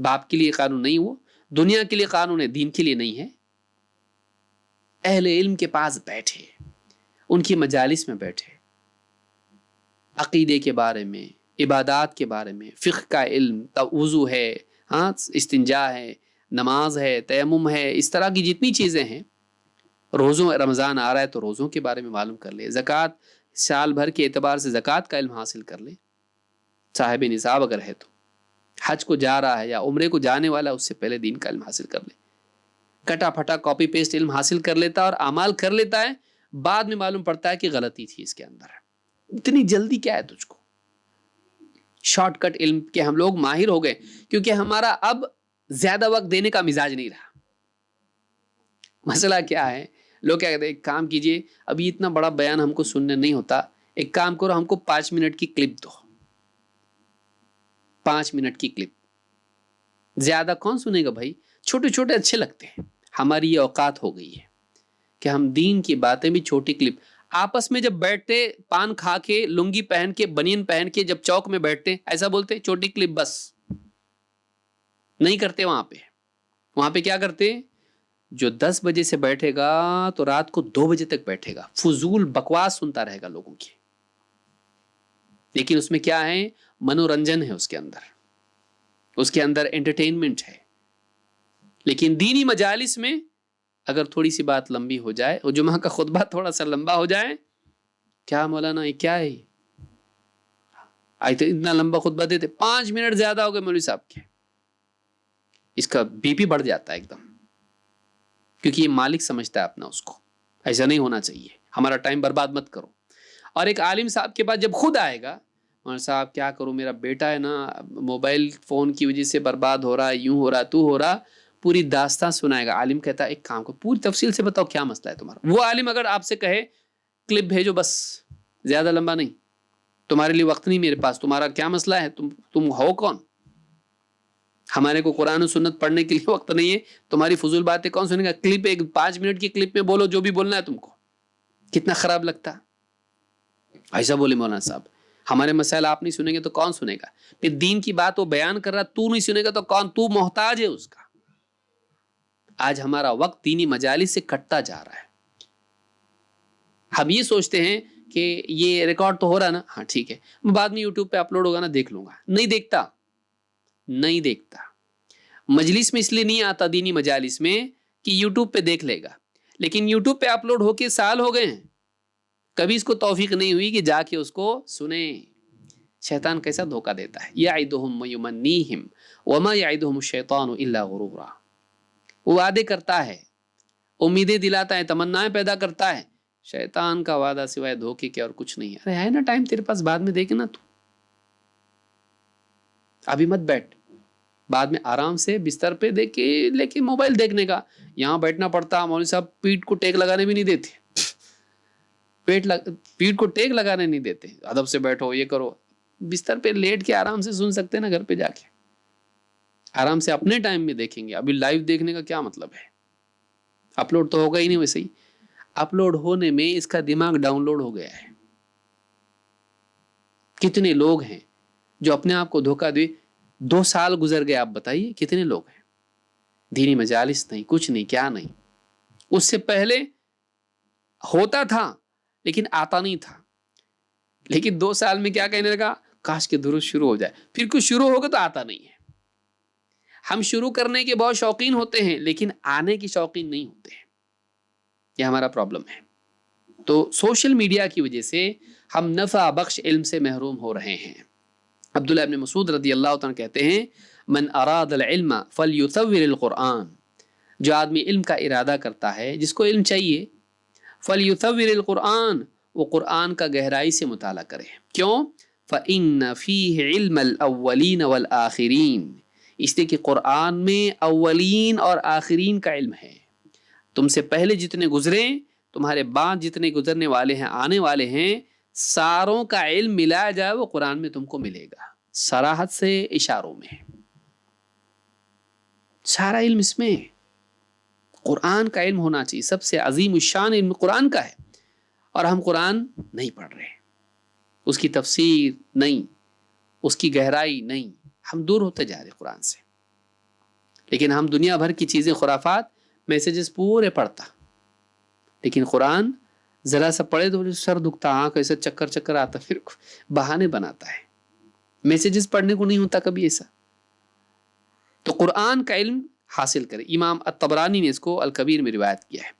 باپ کے لیے قانون نہیں، وہ دنیا کے لیے قانون ہے، دین کے لیے نہیں ہے. اہل علم کے پاس بیٹھے، ان کی مجالس میں بیٹھے، عقیدے کے بارے میں، عبادات کے بارے میں، فقہ کا علم، وضو ہے، ہاں استنجا ہے، نماز ہے، تیمم ہے، اس طرح کی جتنی چیزیں ہیں. روزوں رمضان آ رہا ہے تو روزوں کے بارے میں معلوم کر لے، زکوٰۃ سال بھر کے اعتبار سے زکوٰۃ کا علم حاصل کر لے صاحب نصاب اگر ہے تو. حج کو جا رہا ہے یا عمرے کو جانے والا، اس سے پہلے دین کا علم حاصل کر لے. کٹا پھٹا کاپی پیسٹ علم حاصل کر لیتا ہے اور اعمال کر لیتا ہے، بعد میں معلوم پڑتا ہے کہ غلطی تھی اس کے اندر. اتنی جلدی کیا ہے تجھ کو؟ شارٹ کٹ علم کے ہم لوگ ماہر ہو گئے، کیونکہ ہمارا اب زیادہ وقت دینے کا مزاج نہیں رہا. مسئلہ کیا ہے؟ لوگ کیا کہتے ہیں، ایک کام کیجئے، ابھی اتنا بڑا بیان ہم کو سننے نہیں ہوتا، ایک کام کرو، ہم کو 5 منٹ کی کلپ دو. 5 منٹ کی کلپ زیادہ کون سنے گا بھائی؟ چھوٹے چھوٹے اچھے لگتے ہیں. ہماری یہ اوقات ہو گئی ہے کہ ہم دین کی باتیں بھی چھوٹی کلپ. آپس میں جب بیٹھتے، پان کھا کے، لنگی پہن کے، بنین پہن کے جب چوک میں بیٹھتے، ایسا بولتے چھوٹی کلپ بس. نہیں کرتے وہاں پہ کیا کرتے؟ جو 10 بجے سے بیٹھے گا تو رات کو 2 بجے تک بیٹھے گا، فضول بکواس سنتا رہے گا لوگوں کی. لیکن اس میں کیا ہے؟ منورنجن ہے، اس کے اندر انٹرٹینمنٹ ہے. لیکن دینی مجالس میں اگر تھوڑی سی بات لمبی ہو جائے، اور جمعہ کا خطبہ تھوڑا سا لمبا ہو جائے، کیا مولانا یہ کیا ہے؟ آج تو اتنا لمبا خطبہ دیتے، 5 منٹ زیادہ ہو گئے مولوی صاحب کے. اس کا بی پی بڑھ جاتا ہے ایک دم، کیونکہ یہ مالک سمجھتا ہے اپنا اس کو. ایسا نہیں ہونا چاہیے، ہمارا ٹائم برباد مت کرو. اور ایک عالم صاحب کے پاس جب خود آئے گا، مولانا صاحب کیا کروں، میرا بیٹا ہے نا موبائل فون کی وجہ سے برباد ہو رہا ہے، یوں ہو رہا، تو ہو رہا، پوری داستان سنائے گا. عالم کہتا ہے ایک کام کو پوری تفصیل سے بتاؤ کیا مسئلہ ہے تمہارا. وہ عالم اگر آپ سے کہے کلپ بھیجو بس، زیادہ لمبا نہیں، تمہارے لیے وقت نہیں میرے پاس، تمہارا کیا مسئلہ ہے، تم ہو کون؟ ہمارے کو قرآن و سنت پڑھنے کے لیے وقت نہیں ہے، تمہاری فضول باتیں کون سنے گا؟ کلپ ایک 5 منٹ کی کلپ میں بولو جو بھی بولنا ہے تم کو. کتنا خراب لگتا. ایسا بولے مولانا صاحب، ہمارے مسائل آپ نہیں سنیں گے تو کون سنے گا؟ پھر دین کی بات وہ بیان کر رہا، تو نہیں سنے گا تو کون؟ تو محتاج ہے اس کا. آج ہمارا وقت دینی مجالس سے کٹتا جا رہا ہے. ہم یہ سوچتے ہیں کہ یہ ریکارڈ تو ہو رہا نا، ہاں ٹھیک ہے، بعد میں یوٹیوب پہ اپلوڈ ہوگا نا دیکھ لوں گا. نہیں دیکھتا. مجلس میں اس لیے نہیں آتا دینی مجالس میں کہ یوٹیوب پہ دیکھ لے گا، لیکن یوٹیوب پہ اپلوڈ ہو کے سال ہو گئے ہیں، کبھی اس کو توفیق نہیں ہوئی کہ جا کے اس کو سنیں. شیطان کیسا دھوکہ دیتا ہے. یعدہم ویمنیہم وما یعدہم الشیطان الا غرورا. وہ وعدے کرتا ہے، امیدیں دلاتا ہے، تمنائیں پیدا کرتا ہے. شیطان کا وعدہ سوائے دھوکے کے اور کچھ نہیں ہے. ارے ہے نا ٹائم تیرے پاس، بعد میں دیکھنا، تو ابھی مت بیٹھ، بعد میں آرام سے بستر پہ دیکھ کے، لیکن موبائل دیکھنے کا یہاں بیٹھنا پڑتا. مولوی صاحب پیٹ کو ٹیک لگانے بھی نہیں دیتے، پیٹ کو ٹیک لگانے نہیں دیتے. ادب سے بیٹھو، یہ کرو. بستر پہ لیٹ کے آرام سے سن سکتے نا، گھر پہ جا کے آرام سے اپنے ٹائم میں دیکھیں گے. ابھی لائیو دیکھنے کا کیا مطلب ہے؟ اپلوڈ تو ہوگا ہی نہیں. ویسے ہی اپلوڈ ہونے میں اس کا دماغ ڈاؤن لوڈ ہو گیا ہے. کتنے لوگ ہیں جو اپنے آپ کو دھوکہ دے. 2 سال گزر گئے، آپ بتائیے کتنے لوگ ہیں. دینی مجالس نہیں، کچھ نہیں، کیا نہیں. اس سے پہلے ہوتا تھا لیکن آتا نہیں تھا، لیکن 2 سال میں کیا کہنے لگا، کاش کے درود شروع ہو جائے. پھر کچھ شروع ہوگا تو آتا نہیں ہے. ہم شروع کرنے کے بہت شوقین ہوتے ہیں لیکن آنے کی شوقین نہیں ہوتے ہیں. یہ ہمارا پرابلم ہے. تو سوشل میڈیا کی وجہ سے ہم نفع بخش علم سے محروم ہو رہے ہیں. عبداللہ ابن مسعود رضی اللہ عنہ کہتے ہیں، من اراد العلم فلیطور القرآن. جو آدمی علم کا ارادہ کرتا ہے، جس کو علم چاہیے، فلیطور القرآن، وہ قرآن کا گہرائی سے مطالعہ کرے. کیوں؟ فإن فیہ علم الاولین والآخرین. اس لیے کہ قرآن میں اولین اور آخرین کا علم ہے. تم سے پہلے جتنے گزرے، تمہارے بعد جتنے گزرنے والے ہیں، آنے والے ہیں، ساروں کا علم ملایا جائے وہ قرآن میں تم کو ملے گا. صراحت سے، اشاروں میں، سارا علم اس میں. قرآن کا علم ہونا چاہیے. سب سے عظیم الشان علم قرآن کا ہے، اور ہم قرآن نہیں پڑھ رہے. اس کی تفسیر نہیں، اس کی گہرائی نہیں. ہم دور ہوتے جا رہے قرآن سے. لیکن ہم دنیا بھر کی چیزیں، خرافات، میسیجز پورے پڑھتا، لیکن قرآن ذرا سا پڑھے تو سر دکھتا، آنکھ ایسا چکر چکر آتا، پھر بہانے بناتا ہے، میسیجز پڑھنے کو نہیں ہوتا کبھی ایسا۔ تو قرآن کا علم حاصل کرے۔ امام الطبرانی نے اس کو الکبیر میں روایت کیا ہے۔